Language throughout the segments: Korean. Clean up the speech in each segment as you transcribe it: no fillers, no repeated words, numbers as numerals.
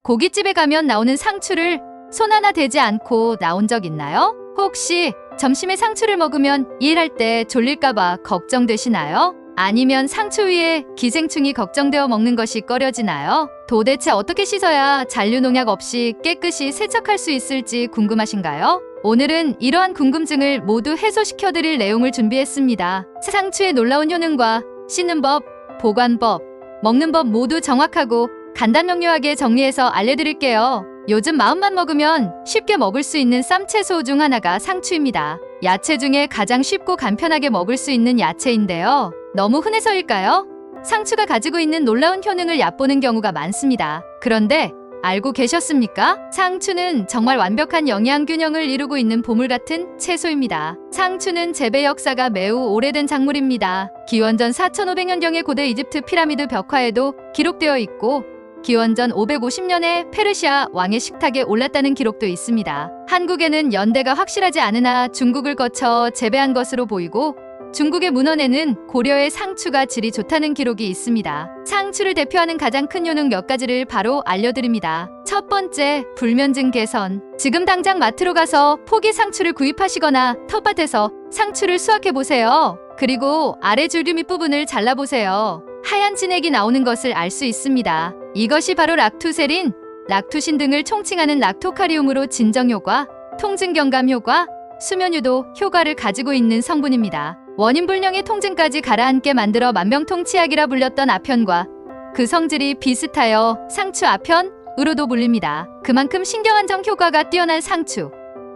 고깃집에 가면 나오는 상추를 손 하나 대지 않고 나온 적 있나요? 혹시 점심에 상추를 먹으면 일할 때 졸릴까봐 걱정되시나요? 아니면 상추 위에 기생충이 걱정되어 먹는 것이 꺼려지나요? 도대체 어떻게 씻어야 잔류농약 없이 깨끗이 세척할 수 있을지 궁금하신가요? 오늘은 이러한 궁금증을 모두 해소시켜드릴 내용을 준비했습니다. 상추의 놀라운 효능과 씻는 법, 보관법, 먹는 법 모두 정확하고 간단 명료하게 정리해서 알려드릴게요. 요즘 마음만 먹으면 쉽게 먹을 수 있는 쌈채소 중 하나가 상추입니다. 야채 중에 가장 쉽고 간편하게 먹을 수 있는 야채인데요. 너무 흔해서일까요? 상추가 가지고 있는 놀라운 효능을 얕보는 경우가 많습니다. 그런데 알고 계셨습니까? 상추는 정말 완벽한 영양 균형을 이루고 있는 보물 같은 채소입니다. 상추는 재배 역사가 매우 오래된 작물입니다. 기원전 4500년경의 고대 이집트 피라미드 벽화에도 기록되어 있고 기원전 550년에 페르시아 왕의 식탁에 올랐다는 기록도 있습니다. 한국에는 연대가 확실하지 않으나 중국을 거쳐 재배한 것으로 보이고 중국의 문헌에는 고려의 상추가 질이 좋다는 기록이 있습니다. 상추를 대표하는 가장 큰 효능 몇 가지를 바로 알려드립니다. 첫 번째, 불면증 개선. 지금 당장 마트로 가서 포기 상추를 구입하시거나 텃밭에서 상추를 수확해보세요. 그리고 아래 줄기 밑부분을 잘라보세요. 하얀 진액이 나오는 것을 알 수 있습니다. 이것이 바로 락투세린, 락투신 등을 총칭하는 락토카리움으로 진정효과, 통증경감 효과, 수면유도 효과를 가지고 있는 성분입니다. 원인불명의 통증까지 가라앉게 만들어 만병통치약이라 불렸던 아편과 그 성질이 비슷하여 상추 아편으로도 불립니다. 그만큼 신경안정 효과가 뛰어난 상추.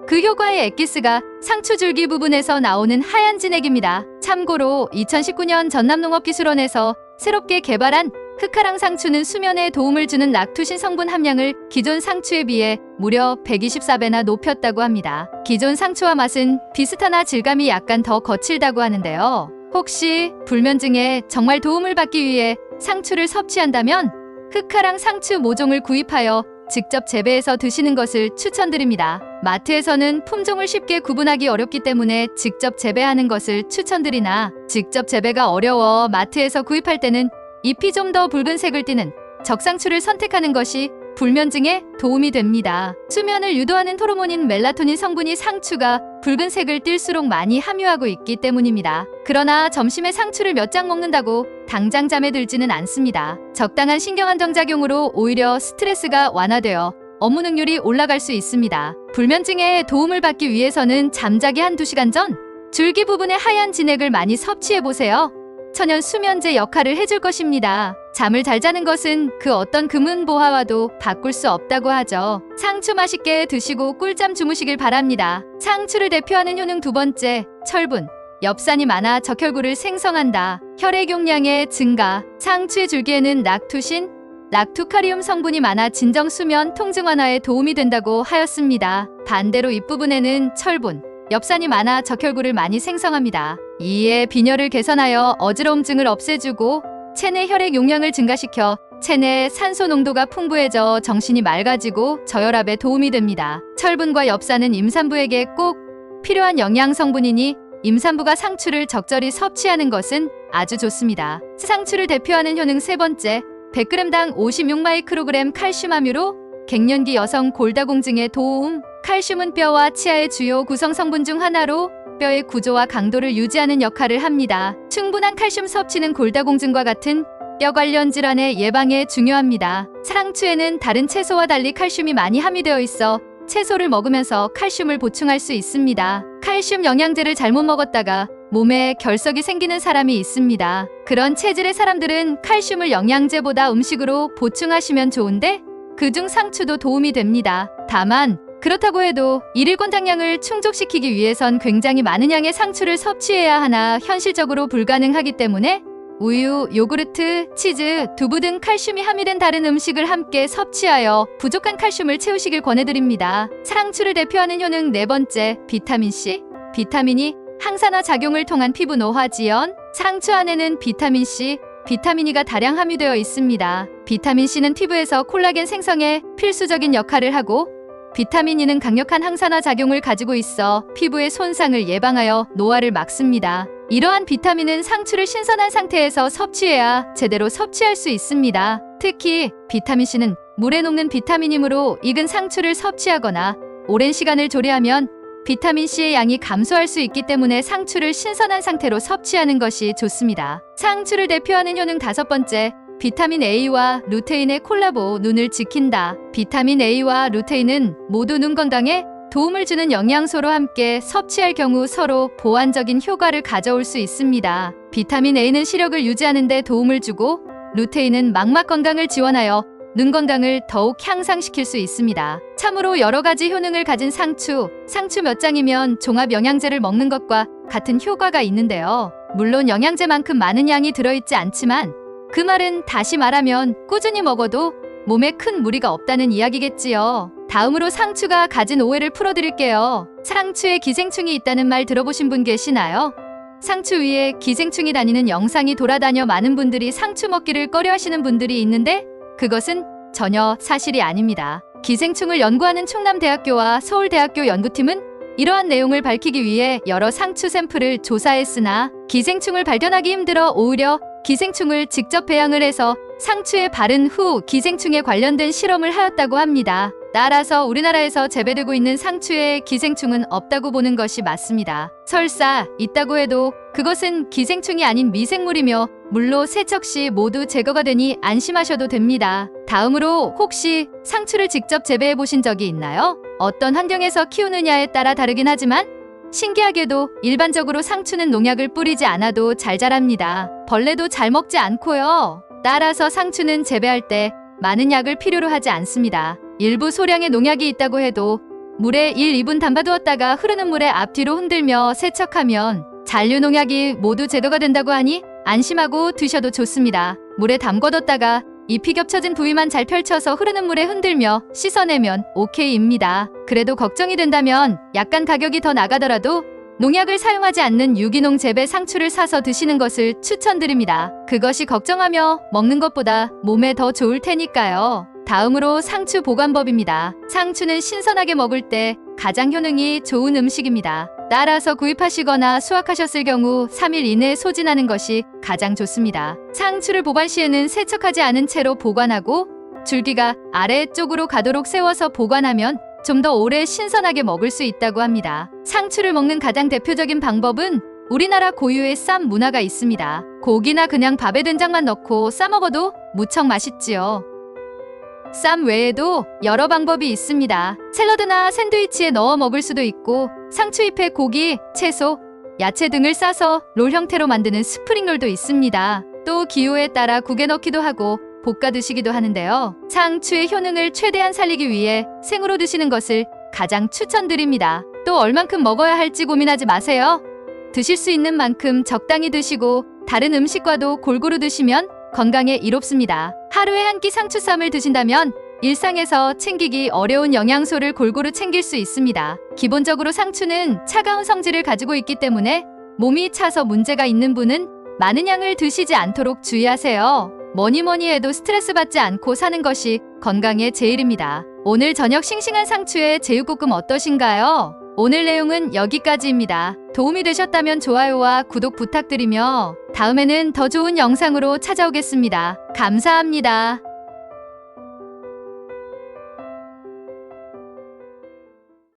그 효과의 엑기스가 상추 줄기 부분에서 나오는 하얀 진액입니다. 참고로 2019년 전남농업기술원에서 새롭게 개발한 흑화랑 상추는 수면에 도움을 주는 락투신 성분 함량을 기존 상추에 비해 무려 124배나 높였다고 합니다. 기존 상추와 맛은 비슷하나 질감이 약간 더 거칠다고 하는데요. 혹시 불면증에 정말 도움을 받기 위해 상추를 섭취한다면 흑화랑 상추 모종을 구입하여 직접 재배해서 드시는 것을 추천드립니다. 마트에서는 품종을 쉽게 구분하기 어렵기 때문에 직접 재배하는 것을 추천드리나 직접 재배가 어려워 마트에서 구입할 때는 잎이 좀 더 붉은색을 띠는 적상추를 선택하는 것이 불면증에 도움이 됩니다. 수면을 유도하는 호르몬인 멜라토닌 성분이 상추가 붉은색을 띨수록 많이 함유하고 있기 때문입니다. 그러나 점심에 상추를 몇 장 먹는다고 당장 잠에 들지는 않습니다. 적당한 신경안정작용으로 오히려 스트레스가 완화되어 업무 능률이 올라갈 수 있습니다. 불면증에 도움을 받기 위해서는 잠자기 한두 시간 전 줄기 부분의 하얀 진액을 많이 섭취해보세요. 천연 수면제 역할을 해줄 것입니다. 잠을 잘 자는 것은 그 어떤 금은보화와도 바꿀 수 없다고 하죠. 상추 맛있게 드시고 꿀잠 주무시길 바랍니다. 상추를 대표하는 효능 두 번째, 철분. 엽산이 많아 적혈구를 생성한다. 혈액 용량의 증가. 상추의 줄기에는 락투신, 락투카리움 성분이 많아 진정 수면 통증 완화에 도움이 된다고 하였습니다. 반대로 잎부분에는 철분, 엽산이 많아 적혈구를 많이 생성합니다. 이에 빈혈을 개선하여 어지러움증을 없애주고 체내 혈액 용량을 증가시켜 체내 산소 농도가 풍부해져 정신이 맑아지고 저혈압에 도움이 됩니다. 철분과 엽산은 임산부에게 꼭 필요한 영양 성분이니 임산부가 상추를 적절히 섭취하는 것은 아주 좋습니다. 상추를 대표하는 효능 세 번째, 100g당 56마이크로그램 칼슘 함유로 갱년기 여성 골다공증에 도움. 칼슘은 뼈와 치아의 주요 구성 성분 중 하나로 뼈의 구조와 강도를 유지하는 역할을 합니다. 충분한 칼슘 섭취는 골다공증과 같은 뼈 관련 질환의 예방에 중요합니다. 상추에는 다른 채소와 달리 칼슘이 많이 함유되어 있어 채소를 먹으면서 칼슘을 보충할 수 있습니다. 칼슘 영양제를 잘못 먹었다가 몸에 결석이 생기는 사람이 있습니다. 그런 체질의 사람들은 칼슘을 영양제보다 음식으로 보충하시면 좋은데 그중 상추도 도움이 됩니다. 다만 그렇다고 해도 일일 권장량을 충족시키기 위해선 굉장히 많은 양의 상추를 섭취해야 하나 현실적으로 불가능하기 때문에 우유, 요구르트, 치즈, 두부 등 칼슘이 함유된 다른 음식을 함께 섭취하여 부족한 칼슘을 채우시길 권해드립니다. 상추를 대표하는 효능 네 번째, 비타민C. 비타민이 항산화 작용을 통한 피부 노화 지연. 상추 안에는 비타민C, 비타민 E가 다량 함유되어 있습니다. 비타민 C는 피부에서 콜라겐 생성에 필수적인 역할을 하고 비타민 E는 강력한 항산화 작용을 가지고 있어 피부의 손상을 예방하여 노화를 막습니다. 이러한 비타민은 상추를 신선한 상태에서 섭취해야 제대로 섭취할 수 있습니다. 특히 비타민 C는 물에 녹는 비타민이므로 익은 상추를 섭취하거나 오랜 시간을 조리하면 비타민C의 양이 감소할 수 있기 때문에 상추를 신선한 상태로 섭취하는 것이 좋습니다. 상추를 대표하는 효능 5번째, 비타민 A와 루테인의 콜라보. 눈을 지킨다. 비타민 A와 루테인은 모두 눈 건강에 도움을 주는 영양소로 함께 섭취할 경우 서로 보완적인 효과를 가져올 수 있습니다. 비타민 A는 시력을 유지하는 데 도움을 주고 루테인은 망막 건강을 지원하여 눈 건강을 더욱 향상시킬 수 있습니다. 참으로 여러 가지 효능을 가진 상추 몇 장이면 종합 영양제를 먹는 것과 같은 효과가 있는데요. 물론 영양제만큼 많은 양이 들어있지 않지만 그 말은 다시 말하면 꾸준히 먹어도 몸에 큰 무리가 없다는 이야기겠지요. 다음으로 상추가 가진 오해를 풀어드릴게요. 상추에 기생충이 있다는 말 들어보신 분 계시나요? 상추 위에 기생충이 다니는 영상이 돌아다녀 많은 분들이 상추 먹기를 꺼려하시는 분들이 있는데 그것은 전혀 사실이 아닙니다. 기생충을 연구하는 충남대학교와 서울대학교 연구팀은 이러한 내용을 밝히기 위해 여러 상추 샘플을 조사했으나 기생충을 발견하기 힘들어 오히려 기생충을 직접 배양을 해서 상추에 바른 후 기생충에 관련된 실험을 하였다고 합니다. 따라서 우리나라에서 재배되고 있는 상추에 기생충은 없다고 보는 것이 맞습니다. 설사 있다고 해도 그것은 기생충이 아닌 미생물이며 물로 세척 시 모두 제거가 되니 안심하셔도 됩니다. 다음으로 혹시 상추를 직접 재배해 보신 적이 있나요? 어떤 환경에서 키우느냐에 따라 다르긴 하지만 신기하게도 일반적으로 상추는 농약을 뿌리지 않아도 잘 자랍니다. 벌레도 잘 먹지 않고요. 따라서 상추는 재배할 때 많은 약을 필요로 하지 않습니다. 일부 소량의 농약이 있다고 해도 물에 1, 2분 담가두었다가 흐르는 물에 앞뒤로 흔들며 세척하면 잔류 농약이 모두 제거가 된다고 하니 안심하고 드셔도 좋습니다. 물에 담궈뒀다가 잎이 겹쳐진 부위만 잘 펼쳐서 흐르는 물에 흔들며 씻어내면 오케이입니다. 그래도 걱정이 된다면 약간 가격이 더 나가더라도 농약을 사용하지 않는 유기농 재배 상추를 사서 드시는 것을 추천드립니다. 그것이 걱정하며 먹는 것보다 몸에 더 좋을 테니까요. 다음으로 상추 보관법입니다. 상추는 신선하게 먹을 때 가장 효능이 좋은 음식입니다. 따라서 구입하시거나 수확하셨을 경우 3일 이내에 소진하는 것이 가장 좋습니다. 상추를 보관 시에는 세척하지 않은 채로 보관하고 줄기가 아래쪽으로 가도록 세워서 보관하면 좀 더 오래 신선하게 먹을 수 있다고 합니다. 상추를 먹는 가장 대표적인 방법은 우리나라 고유의 쌈 문화가 있습니다. 고기나 그냥 밥에 된장만 넣고 싸먹어도 무척 맛있지요. 쌈 외에도 여러 방법이 있습니다. 샐러드나 샌드위치에 넣어 먹을 수도 있고 상추잎에 고기, 채소, 야채 등을 싸서 롤 형태로 만드는 스프링롤도 있습니다. 또 기호에 따라 국에 넣기도 하고 볶아 드시기도 하는데요. 상추의 효능을 최대한 살리기 위해 생으로 드시는 것을 가장 추천드립니다. 또 얼만큼 먹어야 할지 고민하지 마세요. 드실 수 있는 만큼 적당히 드시고 다른 음식과도 골고루 드시면 건강에 이롭습니다. 하루에 한 끼 상추쌈을 드신다면 일상에서 챙기기 어려운 영양소를 골고루 챙길 수 있습니다. 기본적으로 상추는 차가운 성질을 가지고 있기 때문에 몸이 차서 문제가 있는 분은 많은 양을 드시지 않도록 주의하세요. 뭐니 해도 스트레스 받지 않고 사는 것이 건강의 제일입니다. 오늘 저녁 싱싱한 상추에 제육볶음 어떠신가요? 오늘 내용은 여기까지입니다. 도움이 되셨다면 좋아요와 구독 부탁드리며 다음에는 더 좋은 영상으로 찾아오겠습니다. 감사합니다.